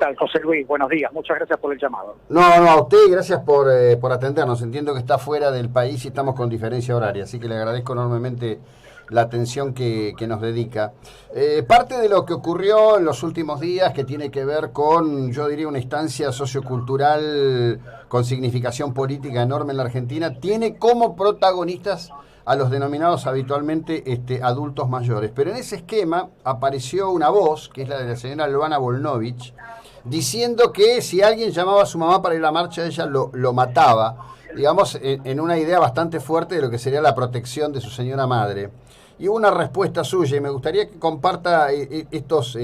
tal, José Luis? Buenos días, muchas gracias por el llamado. No, a usted gracias por atendernos. Entiendo que está fuera del país y estamos con diferencia horaria, así que le agradezco enormemente la atención que nos dedica. Parte de lo que ocurrió en los últimos días, que tiene que ver con, yo diría, una instancia sociocultural con significación política enorme en la Argentina, tiene como protagonistas a los denominados habitualmente adultos mayores. Pero en ese esquema apareció una voz, que es la de la señora Luana Volnovich, diciendo que si alguien llamaba a su mamá para ir a la marcha, ella lo mataba, digamos, en una idea bastante fuerte de lo que sería la protección de su señora madre. Y hubo una respuesta suya, y me gustaría que comparta estos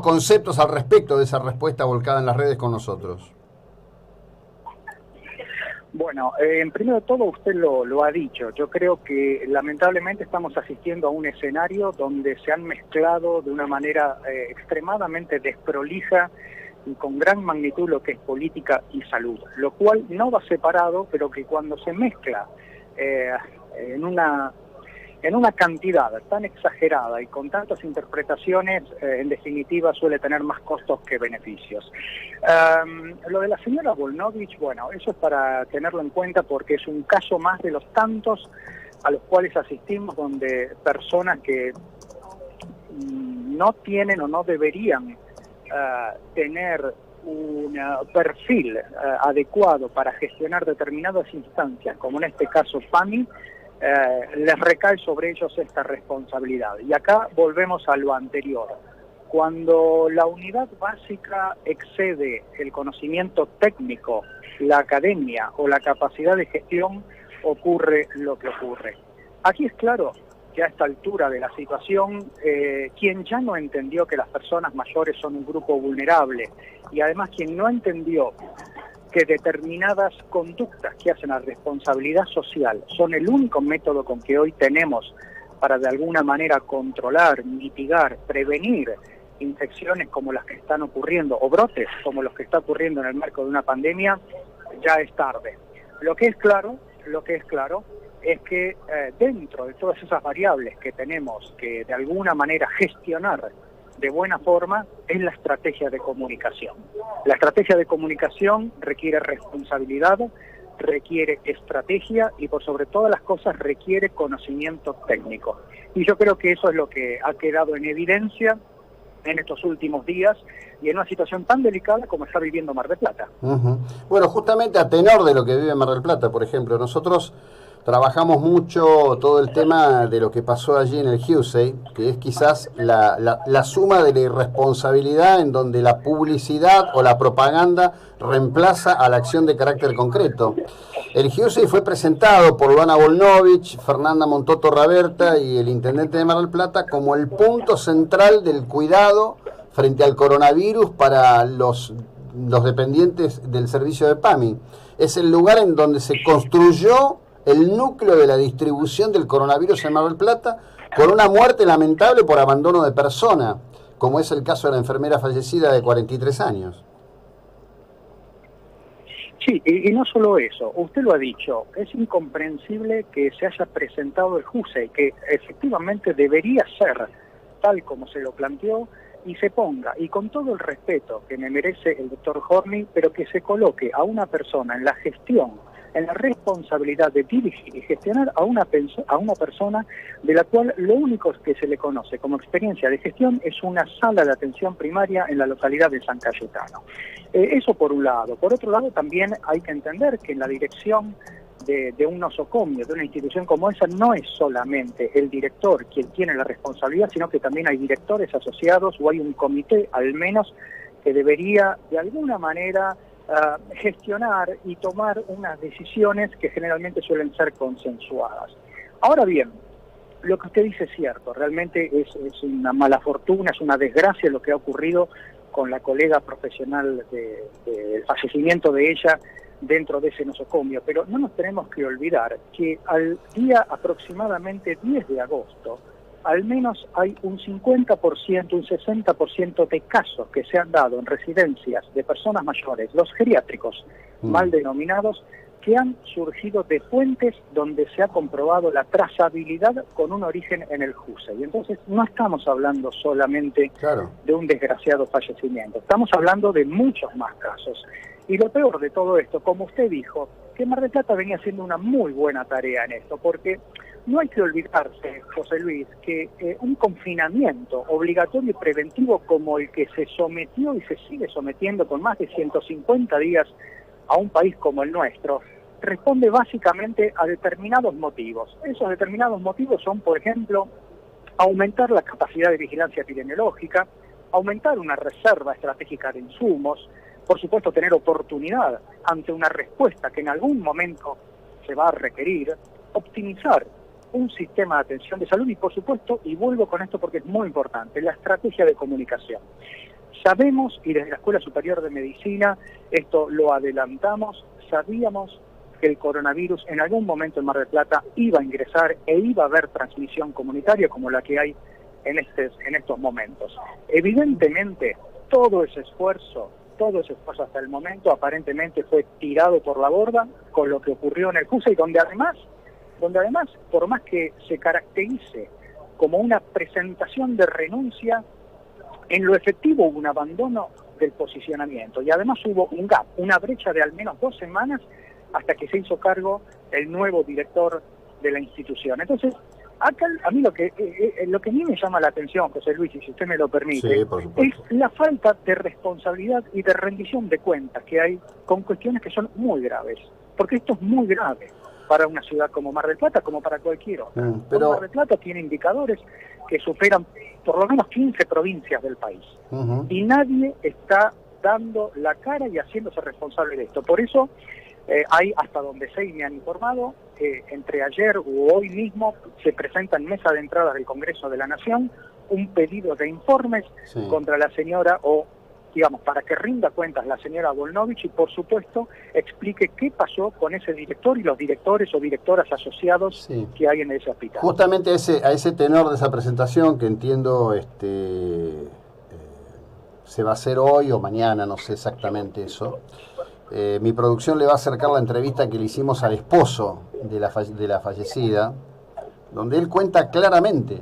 conceptos al respecto de esa respuesta volcada en las redes con nosotros. Bueno, primero de todo usted lo ha dicho. Yo creo que lamentablemente estamos asistiendo a un escenario donde se han mezclado de una manera extremadamente desprolija y con gran magnitud lo que es política y salud, lo cual no va separado, pero que cuando se mezcla en una cantidad tan exagerada y con tantas interpretaciones, en definitiva suele tener más costos que beneficios. Lo de la señora Volnovich, bueno, eso es para tenerlo en cuenta porque es un caso más de los tantos a los cuales asistimos, donde personas que no tienen o no deberían tener un perfil adecuado para gestionar determinadas instancias, como en este caso PAMI, les recae sobre ellos esta responsabilidad. Y acá volvemos a lo anterior. Cuando la unidad básica excede el conocimiento técnico, la academia o la capacidad de gestión, ocurre lo que ocurre. Aquí es claro que a esta altura de la situación, quien ya no entendió que las personas mayores son un grupo vulnerable, y además quien no entendió que determinadas conductas que hacen a responsabilidad social son el único método con que hoy tenemos para de alguna manera controlar, mitigar, prevenir infecciones como las que están ocurriendo o brotes como los que está ocurriendo en el marco de una pandemia, ya es tarde. Lo que es claro es que dentro de todas esas variables que tenemos que de alguna manera gestionar de buena forma es la estrategia de comunicación. La estrategia de comunicación requiere responsabilidad, requiere estrategia y por sobre todas las cosas requiere conocimiento técnico. Y yo creo que eso es lo que ha quedado en evidencia en estos últimos días y en una situación tan delicada como está viviendo Mar del Plata. Bueno, justamente a tenor de lo que vive Mar del Plata, por ejemplo, nosotros trabajamos mucho todo el tema de lo que pasó allí en el Husey, que es quizás la suma de la irresponsabilidad en donde la publicidad o la propaganda reemplaza a la acción de carácter concreto. El Husey fue presentado por Luana Volnovich, Fernanda Montoto Raberta y el intendente de Mar del Plata como el punto central del cuidado frente al coronavirus para los dependientes del servicio de PAMI. Es el lugar en donde se construyó el núcleo de la distribución del coronavirus en Mar del Plata, con una muerte lamentable por abandono de persona, como es el caso de la enfermera fallecida de 43 años. Sí, y no solo eso, usted lo ha dicho, es incomprensible que se haya presentado el Husey, que efectivamente debería ser tal como se lo planteó, y se ponga, y con todo el respeto que me merece el doctor Horny, pero que se coloque a una persona en la gestión, en la responsabilidad de dirigir y gestionar a una persona de la cual lo único que se le conoce como experiencia de gestión es una sala de atención primaria en la localidad de San Cayetano. Eso por un lado. Por otro lado, también hay que entender que en la dirección de un nosocomio, de una institución como esa, no es solamente el director quien tiene la responsabilidad, sino que también hay directores asociados o hay un comité, al menos, que debería de alguna manera gestionar y tomar unas decisiones que generalmente suelen ser consensuadas. Ahora bien, lo que usted dice es cierto, realmente es una mala fortuna, es una desgracia lo que ha ocurrido con la colega profesional del fallecimiento de ella dentro de ese nosocomio, pero no nos tenemos que olvidar que al día aproximadamente 10 de agosto, al menos hay un 50%, un 60% de casos que se han dado en residencias de personas mayores, los geriátricos mal denominados, que han surgido de fuentes donde se ha comprobado la trazabilidad con un origen en el Jusey. Entonces no estamos hablando solamente de un desgraciado fallecimiento, estamos hablando de muchos más casos. Y lo peor de todo esto, como usted dijo, que Mar del Plata venía haciendo una muy buena tarea en esto, porque no hay que olvidarse, José Luis, que un confinamiento obligatorio y preventivo como el que se sometió y se sigue sometiendo con más de 150 días a un país como el nuestro, responde básicamente a determinados motivos. Esos determinados motivos son, por ejemplo, aumentar la capacidad de vigilancia epidemiológica, aumentar una reserva estratégica de insumos, por supuesto tener oportunidad ante una respuesta que en algún momento se va a requerir, optimizar un sistema de atención de salud y, por supuesto, y vuelvo con esto porque es muy importante, la estrategia de comunicación. Sabemos, y desde la Escuela Superior de Medicina, esto lo adelantamos, sabíamos que el coronavirus en algún momento en Mar del Plata iba a ingresar e iba a haber transmisión comunitaria como la que hay en estos momentos. Evidentemente, todo ese esfuerzo hasta el momento aparentemente fue tirado por la borda con lo que ocurrió en el Jusey, donde además, por más que se caracterice como una presentación de renuncia, en lo efectivo hubo un abandono del posicionamiento y además hubo un gap, una brecha de al menos 2 semanas hasta que se hizo cargo el nuevo director de la institución. Entonces, acá a mí lo que a mí me llama la atención, José Luis, y si usted me lo permite, sí, por supuesto, es la falta de responsabilidad y de rendición de cuentas que hay con cuestiones que son muy graves, porque esto es muy grave para una ciudad como Mar del Plata, como para cualquier otra. Mar del Plata tiene indicadores que superan por lo menos 15 provincias del país, y nadie está dando la cara y haciéndose responsable de esto. Por eso hay, hasta donde sé y me han informado, entre ayer u hoy mismo se presenta en mesa de entradas del Congreso de la Nación un pedido de informes contra la señora, o digamos, para que rinda cuentas la señora Volnovich y por supuesto explique qué pasó con ese director y los directores o directoras asociados que hay en ese hospital. Justamente a ese tenor de esa presentación, que entiendo se va a hacer hoy o mañana, no sé exactamente eso. Mi producción le va a acercar la entrevista que le hicimos al esposo de la fallecida, donde él cuenta claramente,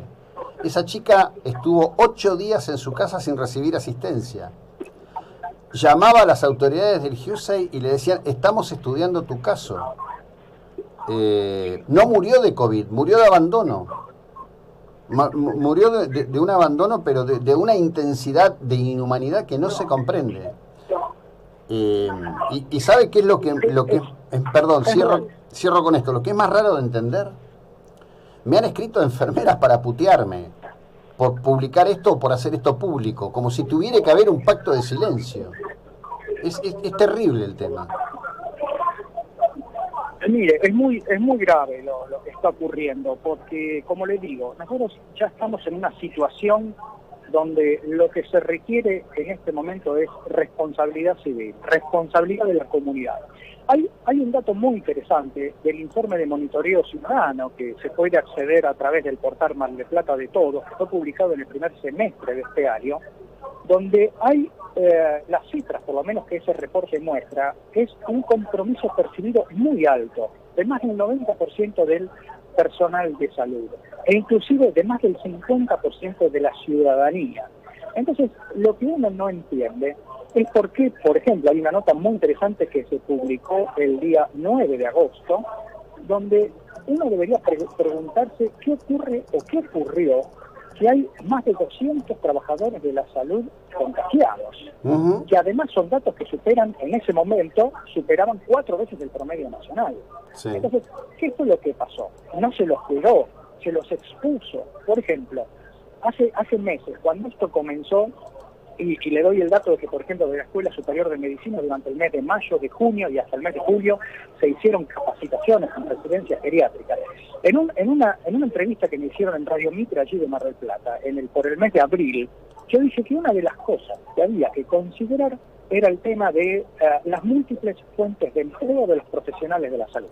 esa chica estuvo 8 días en su casa sin recibir asistencia. Llamaba a las autoridades del Jusey y le decían, estamos estudiando tu caso. No murió de COVID, murió de abandono. Murió de un abandono, pero de una intensidad de inhumanidad que no se comprende. Y ¿sabe qué es lo que perdón, cierro con esto, lo que es más raro de entender? Me han escrito enfermeras para putearme por publicar esto o por hacer esto público, como si tuviera que haber un pacto de silencio. Es terrible el tema. Mire, es muy grave lo que está ocurriendo, porque, como le digo, nosotros ya estamos en una situación donde lo que se requiere en este momento es responsabilidad civil, responsabilidad de la comunidad. Hay un dato muy interesante del informe de monitoreo ciudadano que se puede acceder a través del portal Mar del Plata de Todos, que fue publicado en el primer semestre de este año, donde hay las cifras, por lo menos que ese reporte muestra, es un compromiso percibido muy alto, de más del 90% del personal de salud, e inclusive de más del 50% de la ciudadanía. Entonces, lo que uno no entiende es por qué, por ejemplo, hay una nota muy interesante que se publicó el día 9 de agosto, donde uno debería preguntarse qué ocurre o qué ocurrió que hay más de 200 trabajadores de la salud contagiados, que además son datos que superaban 4 veces el promedio nacional. Sí. Entonces, ¿qué fue lo que pasó? No se los cuidó, se los expuso. Por ejemplo, hace meses, cuando esto comenzó, y le doy el dato de que, por ejemplo, de la Escuela Superior de Medicina, durante el mes de mayo, de junio y hasta el mes de julio, se hicieron capacitaciones en residencias geriátricas. En una entrevista que me hicieron en Radio Mitre, allí de Mar del Plata, por el mes de abril, yo dije que una de las cosas que había que considerar era el tema de las múltiples fuentes de empleo de los profesionales de la salud.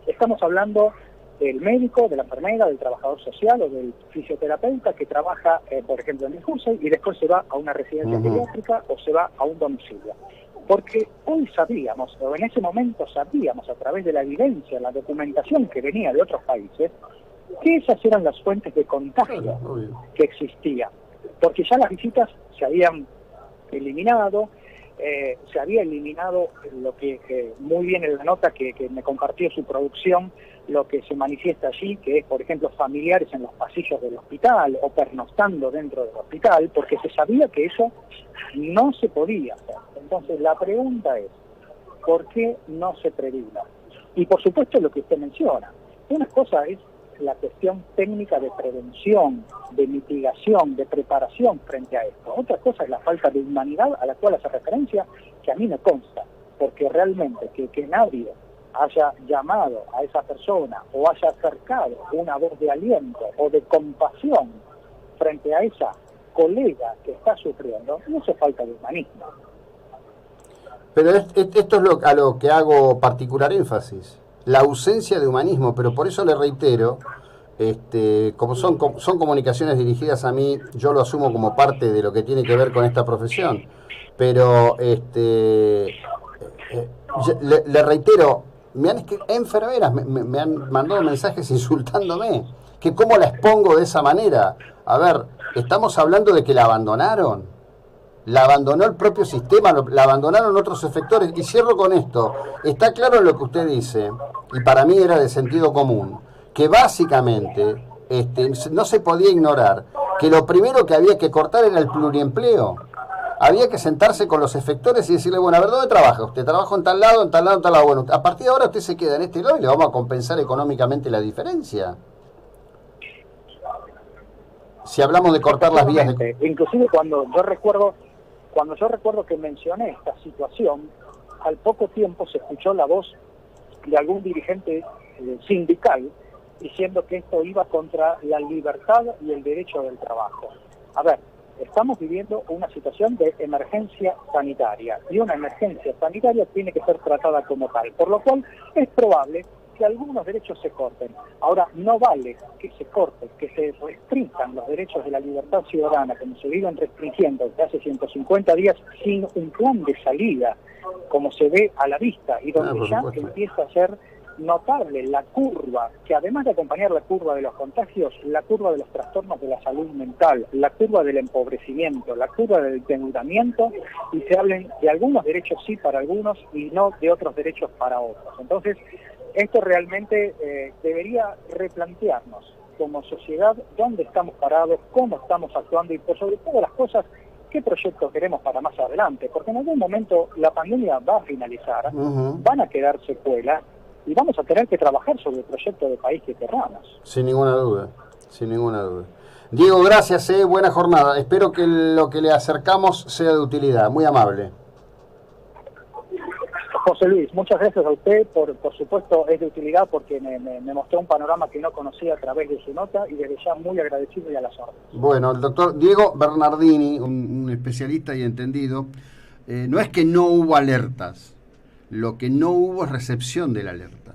Estamos hablando del médico, de la enfermera, del trabajador social o del fisioterapeuta que trabaja, por ejemplo, en el Jusey y después se va a una residencia geriátrica o se va a un domicilio. Porque hoy sabíamos, o en ese momento sabíamos a través de la evidencia, la documentación que venía de otros países, que esas eran las fuentes de contagio que existían. Porque ya las visitas se habían eliminado, se había eliminado lo que muy bien en la nota que me compartió su producción, lo que se manifiesta allí, que es, por ejemplo, familiares en los pasillos del hospital o pernoctando dentro del hospital, porque se sabía que eso no se podía hacer. Entonces, la pregunta es, ¿por qué no se previno? Y, por supuesto, lo que usted menciona. Una cosa es la cuestión técnica de prevención, de mitigación, de preparación frente a esto. Otra cosa es la falta de humanidad a la cual hace referencia, que a mí me consta, porque realmente que nadie haya llamado a esa persona o haya acercado una voz de aliento o de compasión frente a esa colega que está sufriendo, no hace falta de humanismo. Pero esto es a lo que hago particular énfasis, la ausencia de humanismo, pero por eso le reitero, como son comunicaciones dirigidas a mí, yo lo asumo como parte de lo que tiene que ver con esta profesión, pero le reitero, enfermeras me han mandado mensajes insultándome, que cómo la expongo de esa manera. A ver, estamos hablando de que la abandonaron. La abandonó el propio sistema, la abandonaron otros efectores. Y cierro con esto. Está claro lo que usted dice, y para mí era de sentido común, que básicamente no se podía ignorar que lo primero que había que cortar era el pluriempleo. Había que sentarse con los efectores y decirle, bueno, a ver, ¿dónde trabaja usted? Trabajo en tal lado, en tal lado, en tal lado. Bueno, a partir de ahora usted se queda en este lado y le vamos a compensar económicamente la diferencia. Si hablamos de cortar las vías de... Inclusive cuando yo recuerdo que mencioné esta situación, al poco tiempo se escuchó la voz de algún dirigente sindical diciendo que esto iba contra la libertad y el derecho del trabajo. A ver, estamos viviendo una situación de emergencia sanitaria y una emergencia sanitaria tiene que ser tratada como tal, por lo cual es probable que algunos derechos se corten. Ahora, no vale que se corten, que se restrinjan los derechos de la libertad ciudadana, como se viven restringiendo desde hace 150 días sin un plan de salida, como se ve a la vista, y donde ya empieza a ser notable la curva, que además de acompañar la curva de los contagios, la curva de los trastornos de la salud mental, la curva del empobrecimiento, la curva del endeudamiento, y se hablen de algunos derechos sí para algunos y no de otros derechos para otros. Entonces, esto realmente debería replantearnos como sociedad dónde estamos parados, cómo estamos actuando y por sobre todas las cosas, qué proyectos queremos para más adelante, porque en algún momento la pandemia va a finalizar, van a quedar secuelas y vamos a tener que trabajar sobre el proyecto de país que querramos. Sin ninguna duda, sin ninguna duda. Diego, gracias, buena jornada. Espero que lo que le acercamos sea de utilidad. Muy amable. José Luis, muchas gracias a usted, por supuesto es de utilidad porque me mostró un panorama que no conocía a través de su nota y desde ya muy agradecido y a las órdenes. Bueno, el doctor Diego Bernardini, un especialista y entendido, no es que no hubo alertas, lo que no hubo es recepción de la alerta.